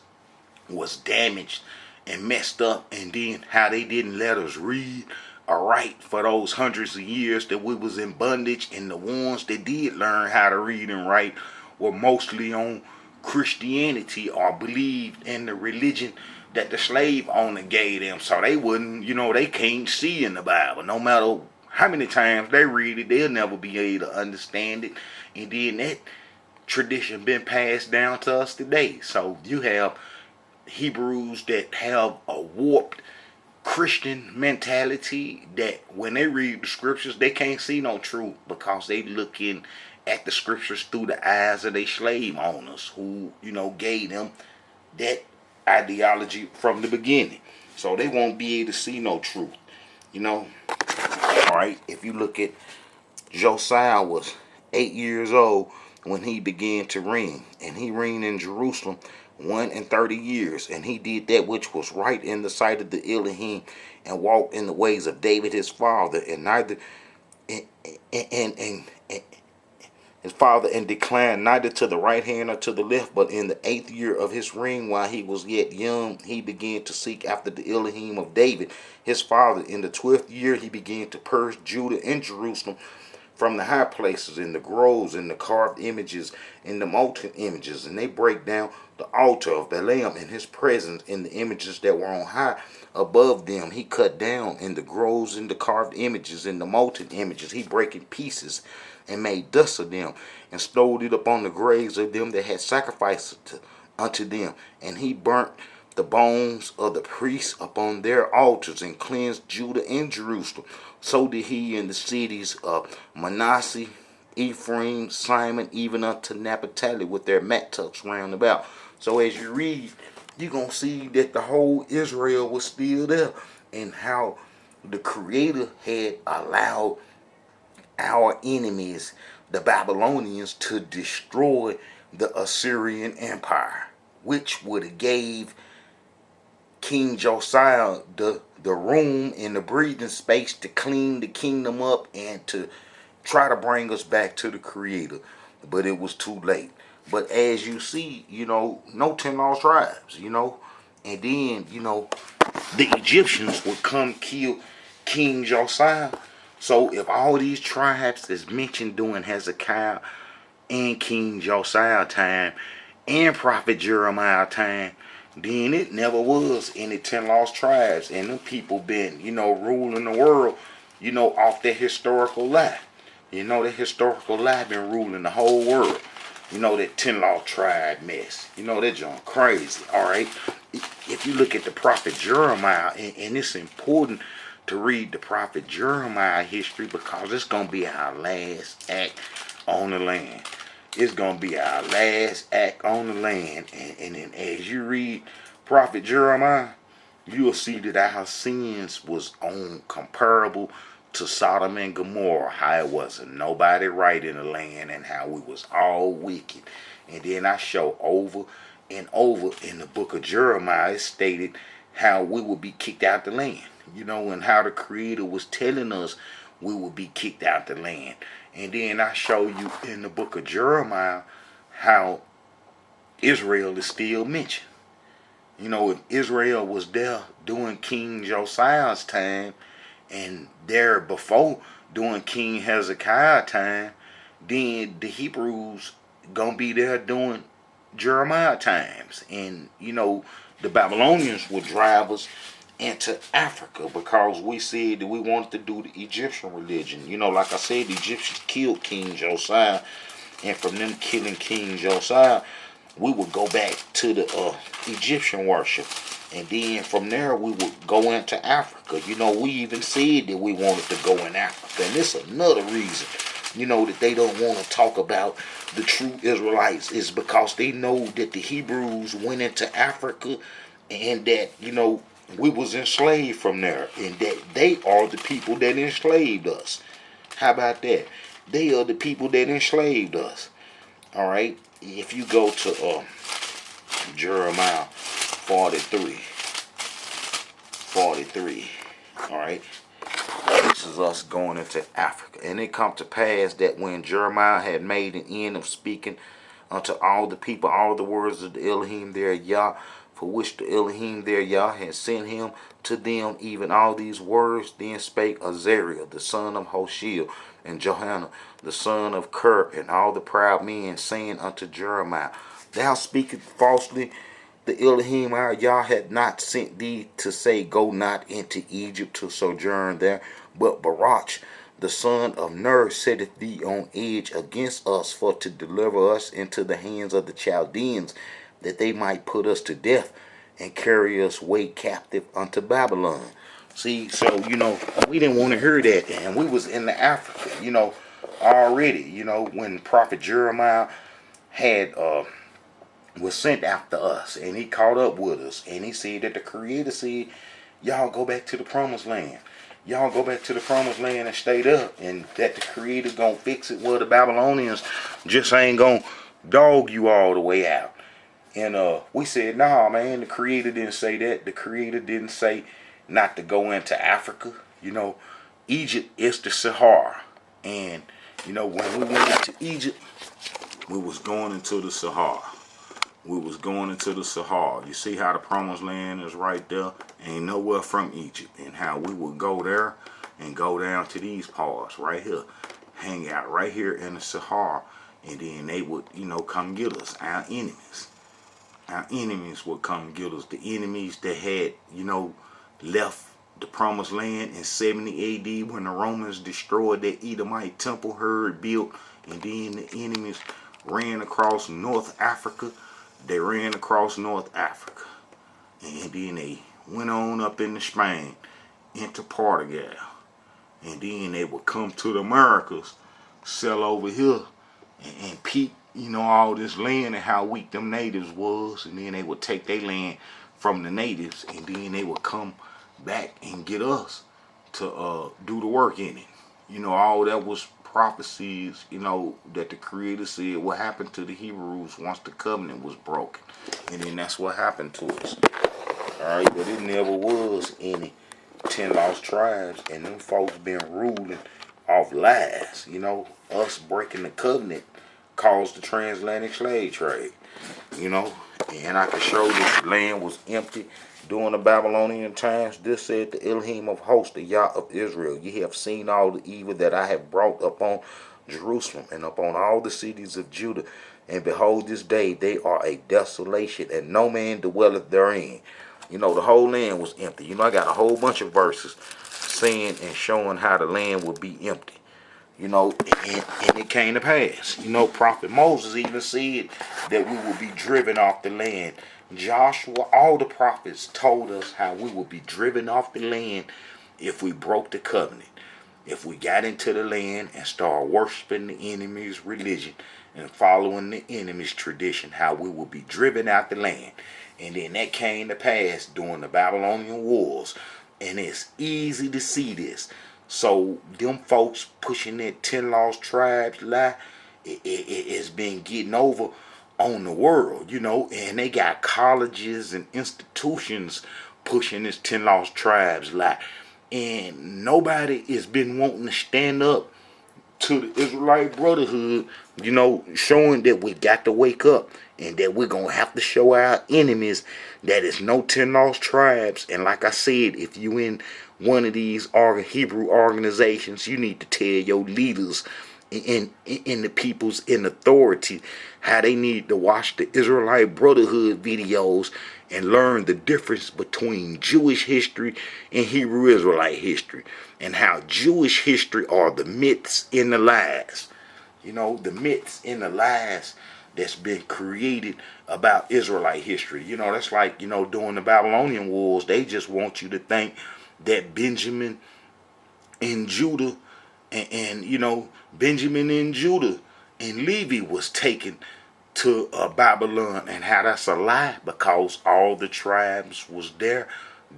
was damaged and messed up, and then how they didn't let us read or write for those hundreds of years that we was in bondage, and the ones that did learn how to read and write were mostly on Christianity or believed in the religion that the slave owner gave them. So they wouldn't, you know, they can't see in the Bible. No matter how many times they read it, they'll never be able to understand it. And then that tradition been passed down to us today. So you have Hebrews that have a warped Christian mentality that when they read the scriptures, they can't see no truth because they looking at the scriptures through the eyes of their slave owners who, you know, gave them that ideology from the beginning. So they won't be able to see no truth, you know. All right, if you look at Josiah was 8 years old when he began to reign, and he reigned in Jerusalem 1 and 30 years, and he did that which was right in the sight of the Elohim, and walked in the ways of David his father, and neither and his father, and declined neither to the right hand or to the left. But in the 8th year of his reign, while he was yet young, he began to seek after the Elohim of David his father. In the 12th year he began to purge Judah and Jerusalem from the high places, and the groves, and the carved images, and the molten images. And they break down the altar of Balaam in his presence, and the images that were on high above them he cut down, and the groves, and the carved images, and the molten images he brake in pieces, and made dust of them, and stowed it upon the graves of them that had sacrificed unto them. And he burnt the bones of the priests upon their altars, and cleansed Judah and Jerusalem. So did he in the cities of Manasseh, Ephraim, Simon, even unto Naphtali, with their mattocks round about. So as you read you're going to see that the whole Israel was still there, and how the Creator had allowed our enemies, the Babylonians, to destroy the Assyrian Empire, which would have gave King Josiah the room and the breathing space to clean the kingdom up and to try to bring us back to the Creator. But it was too late. But as you see, no 10 lost tribes, and then, the Egyptians would come kill King Josiah. So if all these tribes is mentioned during Hezekiah and King Josiah time and Prophet Jeremiah time, then it never was any 10 lost tribes, and them people been, ruling the world, off that historical lie. The historical lie been ruling the whole world. That 10 lost tribe mess. That junk crazy, alright? If you look at the prophet Jeremiah, and it's important to read the prophet Jeremiah history, because it's going to be our last act on the land. It's going to be our last act on the land. And then as you read prophet Jeremiah, you'll see that our sins was on comparable to Sodom and Gomorrah, how it wasn't nobody right in the land and how we was all wicked. And then I show over and over in the book of Jeremiah, it stated how we would be kicked out the land, and how the Creator was telling us we would be kicked out the land. And then I show you in the book of Jeremiah how Israel is still mentioned. If Israel was there during King Josiah's time and there before during King Hezekiah time, then the Hebrews gonna be there during Jeremiah times. And the Babylonians would drive us into Africa because we said that we wanted to do the Egyptian religion. Like I said, the Egyptians killed King Josiah, and from them killing King Josiah, we would go back to the Egyptian worship. And then from there, we would go into Africa. We even said that we wanted to go in Africa. And this is another reason, that they don't want to talk about the true Israelites, is because they know that the Hebrews went into Africa and that, we was enslaved from there. And that they are the people that enslaved us. How about that? They are the people that enslaved us. All right? If you go to Jeremiah 43, all right, this is us going into Africa. And it come to pass that when Jeremiah had made an end of speaking unto all the people all the words of the Elohim their Yah, for which the Elohim their Yah had sent him to them, even all these words, then spake Azariah the son of Hoshea, and Johanan the son of Ker, and all the proud men, saying unto Jeremiah, Thou speakest falsely. The Elohim our Yah had not sent thee to say, Go not into Egypt to sojourn there, but Baruch the son of Ner setteth thee on edge against us, for to deliver us into the hands of the Chaldeans, that they might put us to death and carry us away captive unto Babylon. See, so, we didn't want to hear that, and we was in the Africa, already, when Prophet Jeremiah had was sent after us, and he caught up with us, and he said that the Creator said, y'all go back to the promised land. Y'all go back to the promised land and stay there, and that the Creator gonna fix it. Well, the Babylonians just ain't gonna dog you all the way out. And we said, nah, man, the Creator didn't say that. The Creator didn't say not to go into Africa. Egypt is the Sahara. And, when we went into Egypt, we was going into the Sahara. We was going into the Sahara. You see how the promised land is right there? Ain't nowhere from Egypt. And how we would go there and go down to these parts right here. Hang out right here in the Sahara. And then they would, come get us, our enemies. Our enemies would come get us. The enemies that had, left the promised land in 70 AD when the Romans destroyed that Edomite temple heard built. And then the enemies ran across North Africa. They ran across North Africa. And then they went on up into Spain, into Portugal. And then they would come to the Americas, sell over here, and peep all this land and how weak them natives was, and then they would take their land from the natives, and then they would come back and get us to do the work in it. All that was prophecies, that the Creator said what happened to the Hebrews once the covenant was broken. And then that's what happened to us. Alright, but it never was any 10 lost tribes, and them folks been ruling off lies. Us breaking the covenant caused the transatlantic slave trade. And I can show this land was empty during the Babylonian times. This said the Elohim of hosts, the Yah of Israel. Ye have seen all the evil that I have brought upon Jerusalem and upon all the cities of Judah. And behold, this day they are a desolation, and no man dwelleth therein. The whole land was empty. I got a whole bunch of verses saying and showing how the land would be empty. And it came to pass. Prophet Moses even said that we would be driven off the land. Joshua, all the prophets told us how we would be driven off the land if we broke the covenant. If we got into the land and started worshiping the enemy's religion and following the enemy's tradition, how we would be driven out the land. And then that came to pass during the Babylonian wars. And it's easy to see this. So them folks pushing that 10 lost tribes lie, it's been getting over on the world, and they got colleges and institutions pushing this 10 lost tribes lie. And nobody has been wanting to stand up to the Israelite Brotherhood, showing that we got to wake up and that we're going to have to show our enemies that it's no 10 lost tribes. And like I said, if you in one of these Hebrew organizations, you need to tell your leaders in the people's in authority how they need to watch the Israelite Brotherhood videos and learn the difference between Jewish history and Hebrew Israelite history, and how Jewish history are the myths and the lies. The myths and the lies that's been created about Israelite history. That's like, during the Babylonian wars, they just want you to think that Benjamin and Judah and Benjamin and Judah and Levi was taken to Babylon, and how that's a lie, because all the tribes was there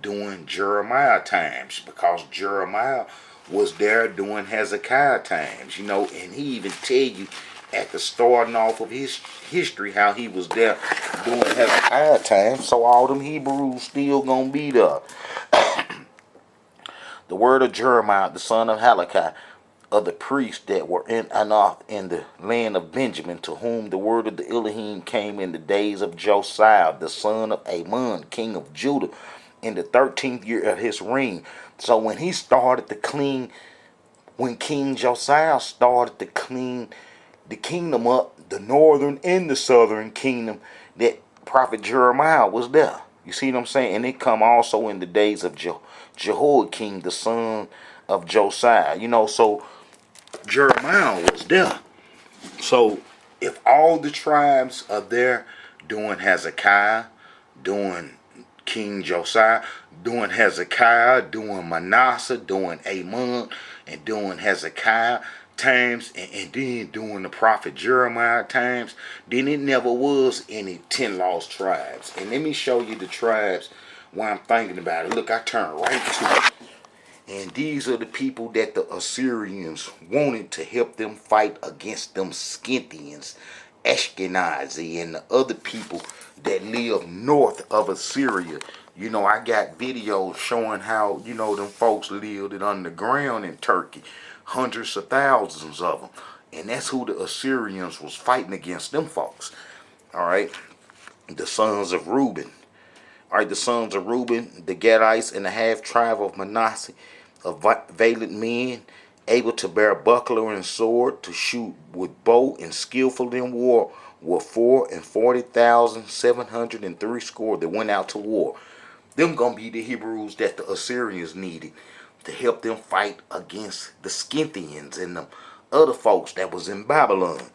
during Jeremiah times, because Jeremiah was there during Hezekiah times, and he even tell you at the starting off of his history how he was there during Hezekiah times. So all them Hebrews still gonna be there. The word of Jeremiah, the son of Halakah, of the priests that were in Anath in the land of Benjamin, to whom the word of the Elohim came in the days of Josiah, the son of Amon, king of Judah, in the 13th year of his reign. So when he started to clean, when King Josiah started to clean the kingdom up, the northern and the southern kingdom, that prophet Jeremiah was there. You see what I'm saying? And it come also in the days of Jehoiakim, the son of Josiah. So Jeremiah was there. So if all the tribes are there doing Hezekiah, doing King Josiah, doing Hezekiah, doing Manasseh, doing Amon, and doing Hezekiah times, and then doing the prophet Jeremiah times, then it never was any 10 lost tribes. And let me show you the tribes while I'm thinking about it. Look, I turn right to it. And these are the people that the Assyrians wanted to help them fight against them Scythians, Ashkenazi, and the other people that live north of Assyria. I got videos showing how, them folks lived it underground in Turkey. Hundreds of thousands of them. And that's who the Assyrians was fighting against, them folks. Alright. The sons of Reuben. Alright, the sons of Reuben, the Gadites, and the half tribe of Manasseh, of valiant men, able to bear buckler and sword, to shoot with bow, and skillful in war, were 440,703 score that went out to war. Them gonna be the Hebrews that the Assyrians needed to help them fight against the Scythians and the other folks that was in Babylon.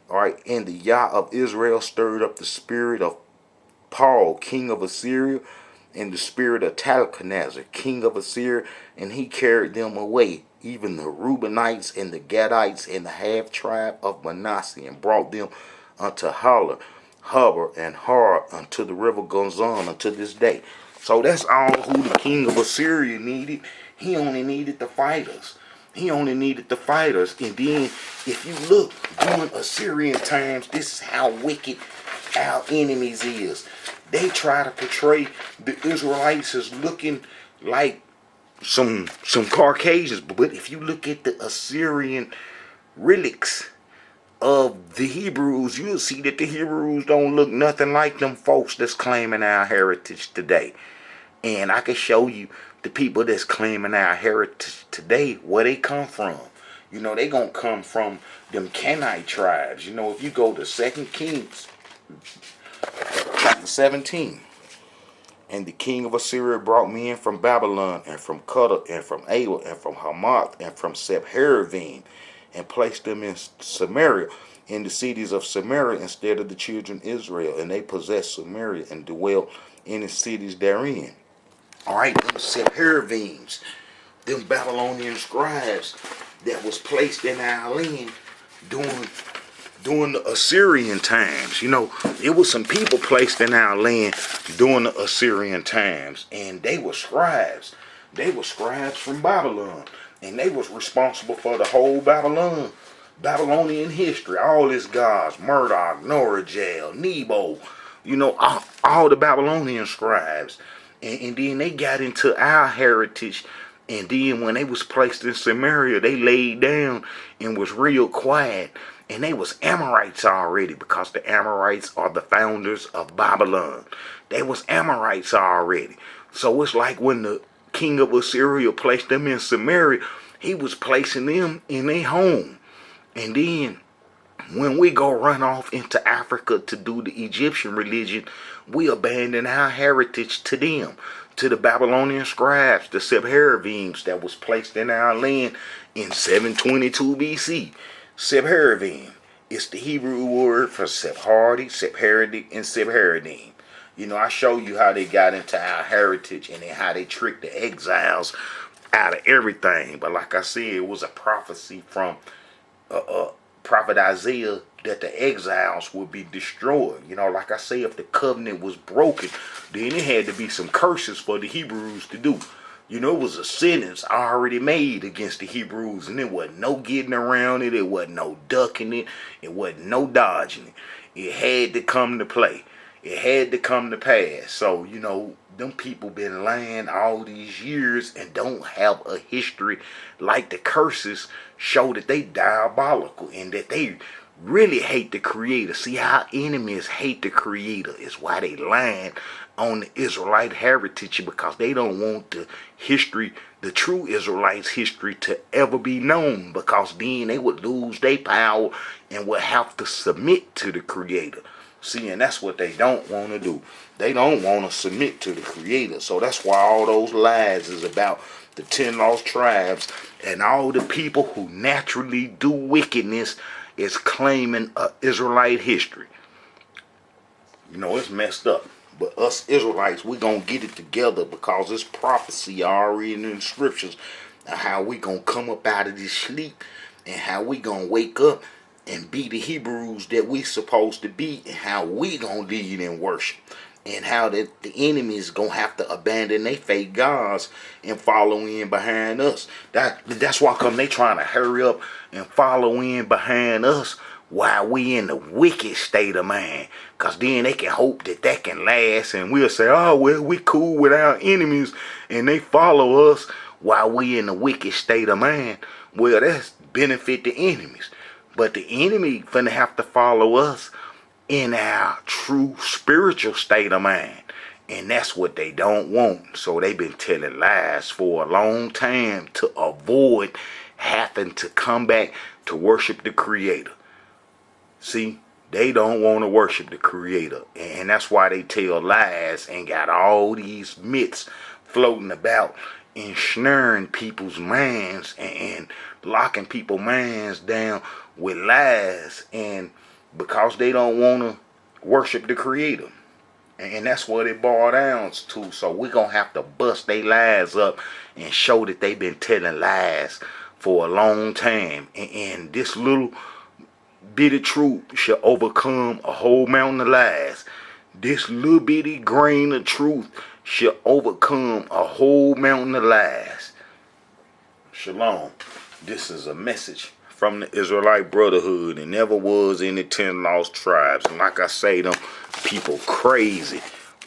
Alright, and the Yah of Israel stirred up the spirit of Paul, king of Assyria, and the spirit of Talcannazar, king of Assyria, and he carried them away, even the Reubenites and the Gadites and the half tribe of Manasseh, and brought them unto Holler, Hubber, and Har, unto the river Gonzon, unto this day. So that's all who the king of Assyria needed. He only needed the fighters. He only needed the fighters. And then, if you look during Assyrian times, this is how wicked our enemies is. They try to portray the Israelites as looking like some Caucasians. But if you look at the Assyrian relics of the Hebrews, you'll see that the Hebrews don't look nothing like them folks that's claiming our heritage today. And I can show you the people that's claiming our heritage today, where they come from. You know, they gonna come from them Canaanite tribes. You know, if you go to 2 Kings chapter 17, and the king of Assyria brought men from Babylon, and from Cutter, and from Ava, and from Hamath, and from Sepharvaim, and placed them in Samaria, in the cities of Samaria, instead of the children of Israel. And they possessed Samaria, and dwelt in the cities therein. Alright, them Sepharvaims, them Babylonian scribes that was placed in our land during the Assyrian times. You know, it was some people placed in our land during the Assyrian times, and they were scribes. They were scribes from Babylon, and they was responsible for the whole Babylonian history. All its gods, Marduk, Norajel, Nebo, you know, all the Babylonian scribes. And then they got into our heritage. And then when they was placed in Samaria, they laid down and was real quiet. And they was Amorites already, because the Amorites are the founders of Babylon. They was Amorites already. So it's like when the king of Assyria placed them in Samaria, he was placing them in their home. And then when we go run off into Africa to do the Egyptian religion, we abandon our heritage to them, to the Babylonian scribes, the Sepharvaims that was placed in our land in 722 BC. Sepharvaim is the Hebrew word for Sephardi, and Sephardim. You know, I show you how they got into our heritage and then how they tricked the exiles out of everything. But like I said, it was a prophecy from prophet Isaiah that the exiles would be destroyed. You know, like I say, if the covenant was broken, then it had to be some curses for the Hebrews to do. You know, it was a sentence already made against the Hebrews, and there wasn't no getting around it. It wasn't no ducking it. It wasn't no dodging it. It had to come to play. It had to come to pass. So, you know, them people been lying all these years and don't have a history like the curses show that they diabolical and that they really hate the Creator. See, how enemies hate the Creator is why they lying on the Israelite heritage, because they don't want the history, the true Israelites' history, to ever be known, because then they would lose their power and would have to submit to the Creator. See, and that's what they don't want to do. They don't want to submit to the Creator. So that's why all those lies is about the 10 lost tribes and all the people who naturally do wickedness is claiming a Israelite history. You know, it's messed up. But us Israelites, we're going to get it together, because it's prophecy already in the scriptures of how we going to come up out of this sleep and how we going to wake up and be the Hebrews that we supposed to be, and how we going to lead in worship, and how that the enemy is going to have to abandon their fake gods and follow in behind us. That's why come they trying to hurry up and follow in behind us while we in the wicked state of mind, because then they can hope that can last, and we'll say, oh, well, we cool with our enemies, and they follow us while we in the wicked state of mind. Well, that's benefit the enemies, but the enemy finna have to follow us in our true spiritual state of mind, and that's what they don't want. So they've been telling lies for a long time to avoid having to come back to worship the Creator. See, they don't want to worship the Creator, and that's why they tell lies and got all these myths floating about, ensnaring people's minds and locking people's minds down with lies, and because they don't want to worship the Creator. And that's what it boils down to. So we're going to have to bust their lies up and show that they've been telling lies for a long time. And this little bit of truth shall overcome a whole mountain of lies. This little bitty grain of truth shall overcome a whole mountain of lies. Shalom. This is a message from the Israelite Brotherhood. It never was any 10 lost tribes. And like I say, them people crazy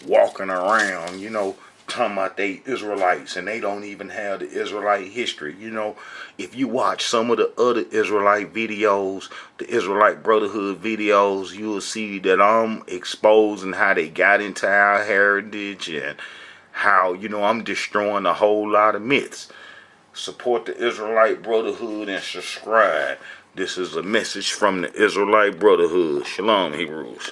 walking around, you know, talking about they Israelites, and they don't even have the Israelite history. You know, if you watch some of the other Israelite videos, the Israelite Brotherhood videos, you will see that I'm exposing how they got into our heritage and how, you know, I'm destroying a whole lot of myths. Support the Israelite Brotherhood and subscribe. This is a message from the Israelite Brotherhood. Shalom, Hebrews.